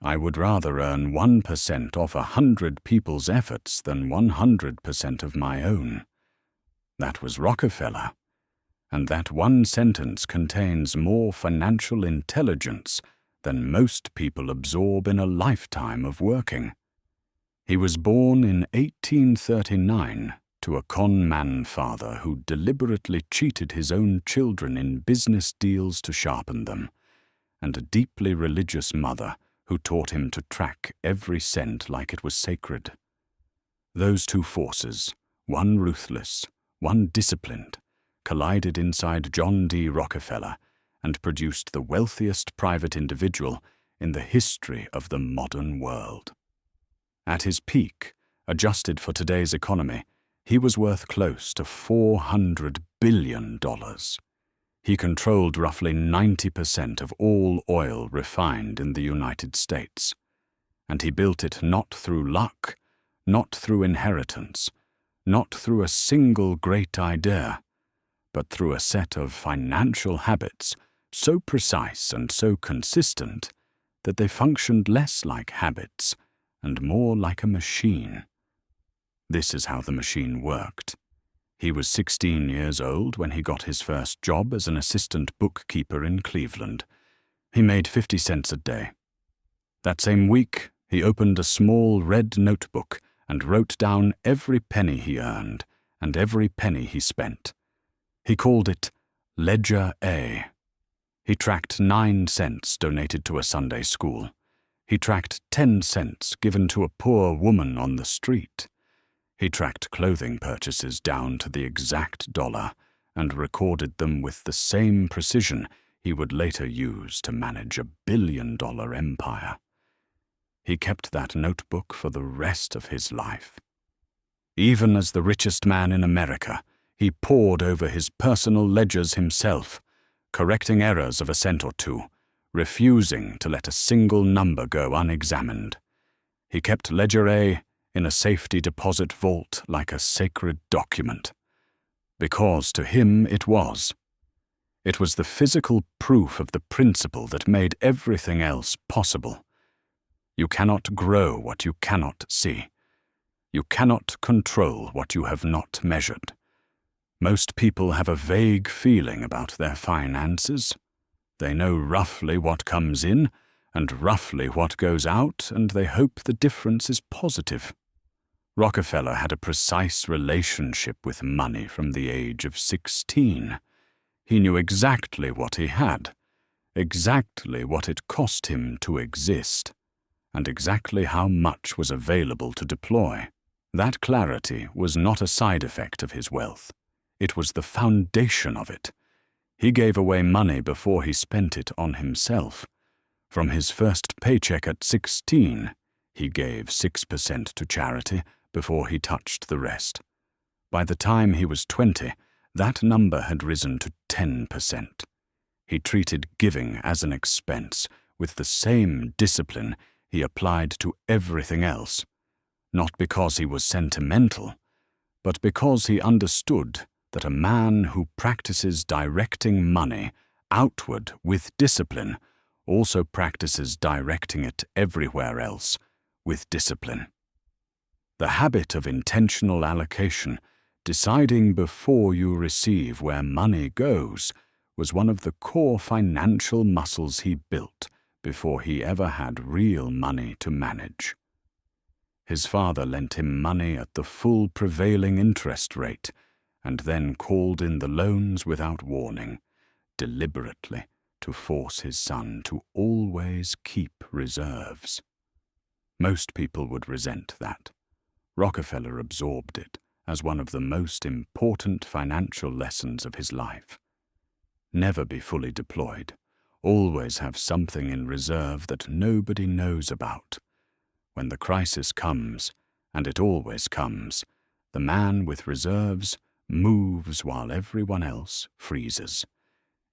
I would rather earn 1% off 100 people's efforts than 100% of my own. That was Rockefeller, and that one sentence contains more financial intelligence than most people absorb in a lifetime of working. He was born in 1839 to a con-man father who deliberately cheated his own children in business deals to sharpen them, and a deeply religious mother who taught him to track every cent like it was sacred. Those two forces, one ruthless, one disciplined, collided inside John D. Rockefeller and produced the wealthiest private individual in the history of the modern world. At his peak, adjusted for today's economy, he was worth close to $400 billion. He controlled roughly 90% of all oil refined in the United States, and he built it not through luck, not through inheritance, not through a single great idea, but through a set of financial habits so precise and so consistent that they functioned less like habits and more like a machine. This is how the machine worked. He was 16 years old when he got his first job as an assistant bookkeeper in Cleveland. He made 50 cents a day. That same week, he opened a small red notebook and wrote down every penny he earned and every penny he spent. He called it Ledger A. He tracked 9 cents donated to a Sunday school. He tracked 10 cents given to a poor woman on the street. He tracked clothing purchases down to the exact dollar and recorded them with the same precision he would later use to manage a billion-dollar empire. He kept that notebook for the rest of his life. Even as the richest man in America, he pored over his personal ledgers himself, correcting errors of a cent or two, refusing to let a single number go unexamined. He kept Ledger A in a safety deposit vault like a sacred document, because to him it was. It was the physical proof of the principle that made everything else possible. You cannot grow what you cannot see. You cannot control what you have not measured. Most people have a vague feeling about their finances. They know roughly what comes in and roughly what goes out, and they hope the difference is positive. Rockefeller had a precise relationship with money from the age of 16. He knew exactly what he had, exactly what it cost him to exist, and exactly how much was available to deploy. That clarity was not a side effect of his wealth. It was the foundation of it. He gave away money before he spent it on himself. From his first paycheck at 16, he gave 6% to charity before he touched the rest. By the time he was 20, that number had risen to 10%. He treated giving as an expense with the same discipline he applied to everything else, not because he was sentimental, but because he understood that a man who practices directing money outward with discipline also practices directing it everywhere else with discipline. The habit of intentional allocation, deciding before you receive where money goes, was one of the core financial muscles he built before he ever had real money to manage. His father lent him money at the full prevailing interest rate, and then called in the loans without warning, deliberately to force his son to always keep reserves. Most people would resent that. Rockefeller absorbed it as one of the most important financial lessons of his life. Never be fully deployed. Always have something in reserve that nobody knows about. When the crisis comes, and it always comes, the man with reserves moves while everyone else freezes.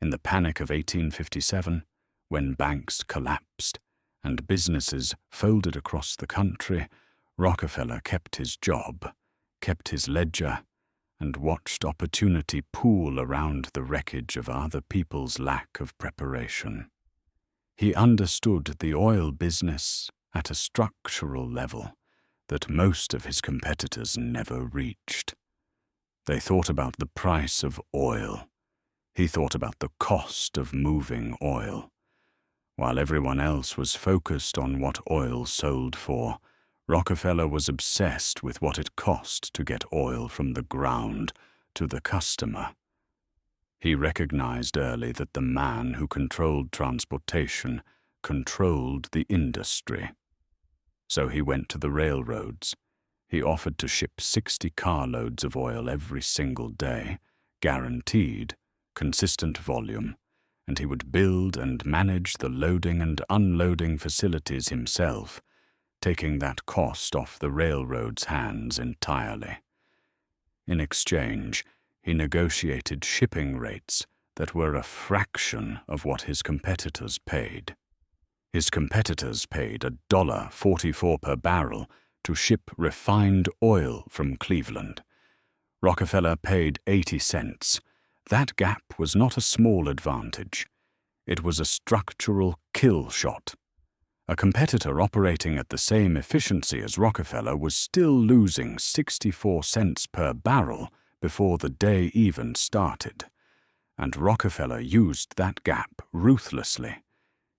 In the panic of 1857, when banks collapsed and businesses folded across the country, Rockefeller kept his job, kept his ledger, and watched opportunity pool around the wreckage of other people's lack of preparation. He understood the oil business at a structural level that most of his competitors never reached. They thought about the price of oil. He thought about the cost of moving oil. While everyone else was focused on what oil sold for, Rockefeller was obsessed with what it cost to get oil from the ground to the customer. He recognized early that the man who controlled transportation controlled the industry. So he went to the railroads. He offered to ship 60 carloads of oil every single day, guaranteed, consistent volume, and he would build and manage the loading and unloading facilities himself, taking that cost off the railroad's hands entirely. In exchange, he negotiated shipping rates that were a fraction of what his competitors paid. His competitors paid $1.44 per barrel to ship refined oil from Cleveland. Rockefeller paid 80 cents. That gap was not a small advantage. It was a structural kill shot. A competitor operating at the same efficiency as Rockefeller was still losing 64 cents per barrel before the day even started, and Rockefeller used that gap ruthlessly.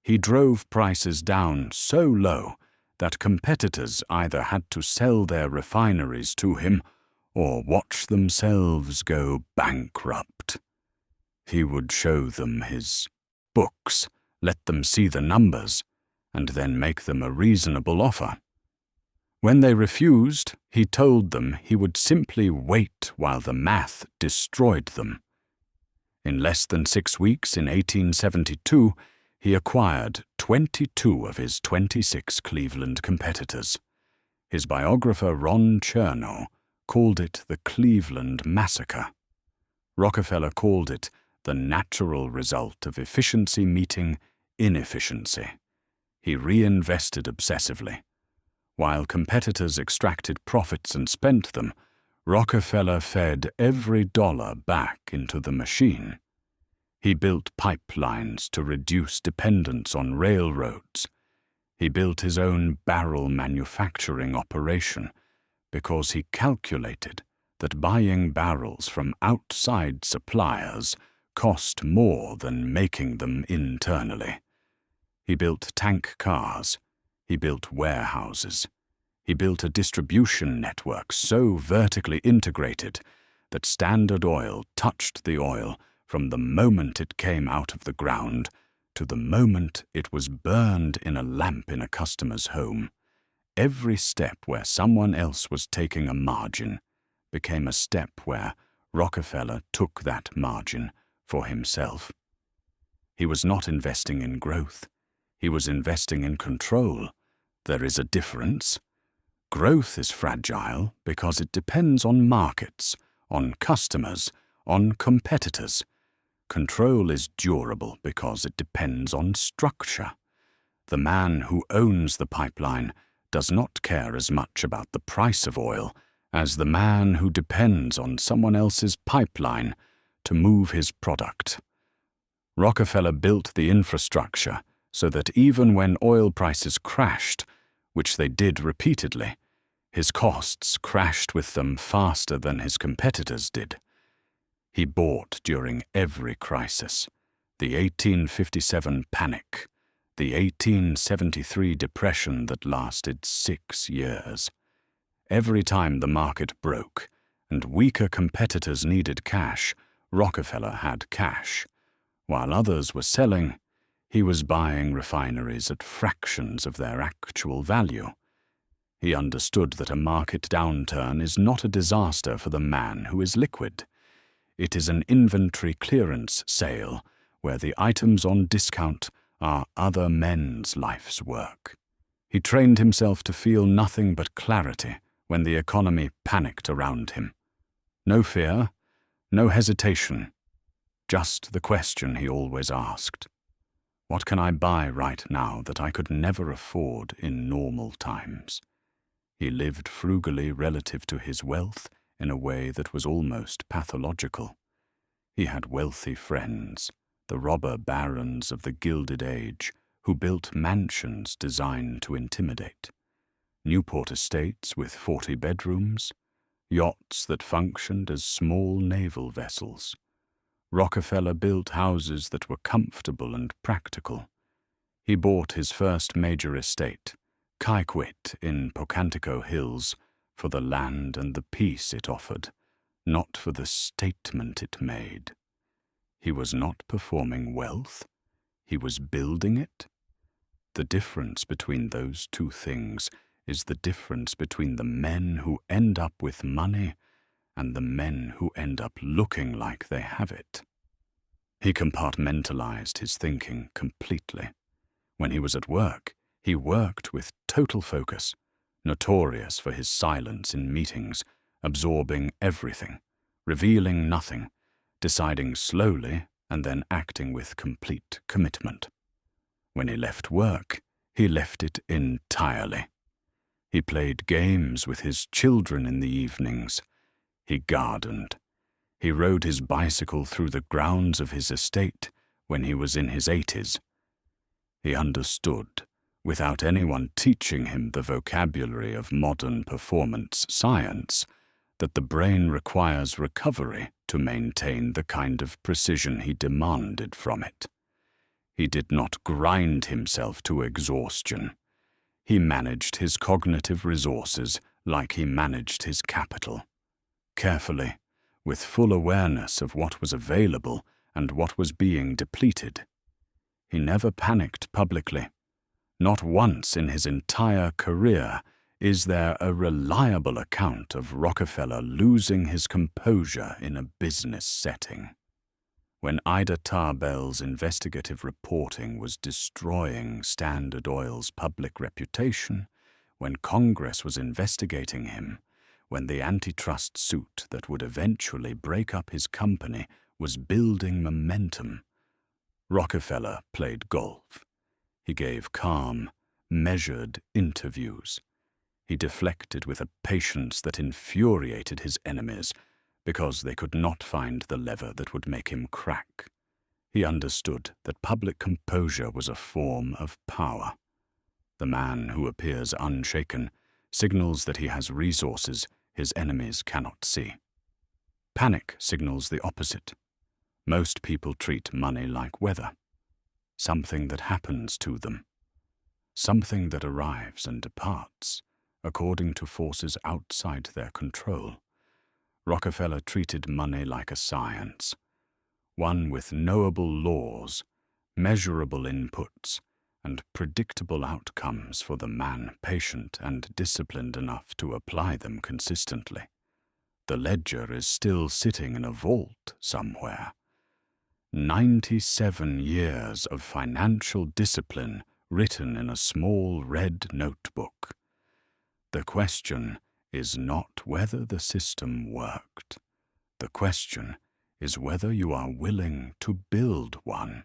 He drove prices down so low that competitors either had to sell their refineries to him or watch themselves go bankrupt. He would show them his books, let them see the numbers, and then make them a reasonable offer. When they refused, he told them he would simply wait while the math destroyed them. In less than 6 weeks in 1872, he acquired 22 of his 26 Cleveland competitors. His biographer Ron Chernow called it the Cleveland Massacre. Rockefeller called it the natural result of efficiency meeting inefficiency. He reinvested obsessively. While competitors extracted profits and spent them, Rockefeller fed every dollar back into the machine. He built pipelines to reduce dependence on railroads. He built his own barrel manufacturing operation because he calculated that buying barrels from outside suppliers cost more than making them internally. He built tank cars. He built warehouses. He built a distribution network so vertically integrated that Standard Oil touched the oil from the moment it came out of the ground to the moment it was burned in a lamp in a customer's home. Every step where someone else was taking a margin became a step where Rockefeller took that margin for himself. He was not investing in growth. He was investing in control. There is a difference. Growth is fragile because it depends on markets, on customers, on competitors. Control is durable because it depends on structure. The man who owns the pipeline does not care as much about the price of oil as the man who depends on someone else's pipeline to move his product. Rockefeller built the infrastructure so that even when oil prices crashed, which they did repeatedly, his costs crashed with them faster than his competitors did. He bought during every crisis: the 1857 panic, the 1873 depression that lasted 6 years. Every time the market broke and weaker competitors needed cash, Rockefeller had cash. While others were selling, he was buying refineries at fractions of their actual value. He understood that a market downturn is not a disaster for the man who is liquid. It is an inventory clearance sale where the items on discount are other men's life's work. He trained himself to feel nothing but clarity when the economy panicked around him. No fear, no hesitation, just the question he always asked: what can I buy right now that I could never afford in normal times? He lived frugally relative to his wealth in a way that was almost pathological. He had wealthy friends, the robber barons of the Gilded Age, who built mansions designed to intimidate, Newport estates with 40 bedrooms, yachts that functioned as small naval vessels. Rockefeller built houses that were comfortable and practical. He bought his first major estate, Kykwit in Pocantico Hills, for the land and the peace it offered, not for the statement it made. He was not performing wealth, he was building it. The difference between those two things is the difference between the men who end up with money and the men who end up looking like they have it. He compartmentalized his thinking completely. When he was at work, he worked with total focus, notorious for his silence in meetings, absorbing everything, revealing nothing, deciding slowly and then acting with complete commitment. When he left work, he left it entirely. He played games with his children in the evenings. He gardened. He rode his bicycle through the grounds of his estate when he was in his 80s. He understood, without anyone teaching him the vocabulary of modern performance science, that the brain requires recovery to maintain the kind of precision he demanded from it. He did not grind himself to exhaustion. He managed his cognitive resources like he managed his capital, carefully, with full awareness of what was available and what was being depleted. He never panicked publicly. Not once in his entire career is there a reliable account of Rockefeller losing his composure in a business setting. When Ida Tarbell's investigative reporting was destroying Standard Oil's public reputation, when Congress was investigating him, when the antitrust suit that would eventually break up his company was building momentum, Rockefeller played golf. He gave calm, measured interviews. He deflected with a patience that infuriated his enemies because they could not find the lever that would make him crack. He understood that public composure was a form of power. The man who appears unshaken signals that he has resources his enemies cannot see. Panic signals the opposite. Most people treat money like weather, something that happens to them, something that arrives and departs according to forces outside their control. Rockefeller treated money like a science, one with knowable laws, measurable inputs, and predictable outcomes for the man patient and disciplined enough to apply them consistently. The ledger is still sitting in a vault somewhere. 97 years of financial discipline written in a small red notebook. The question is not whether the system worked. The question is whether you are willing to build one.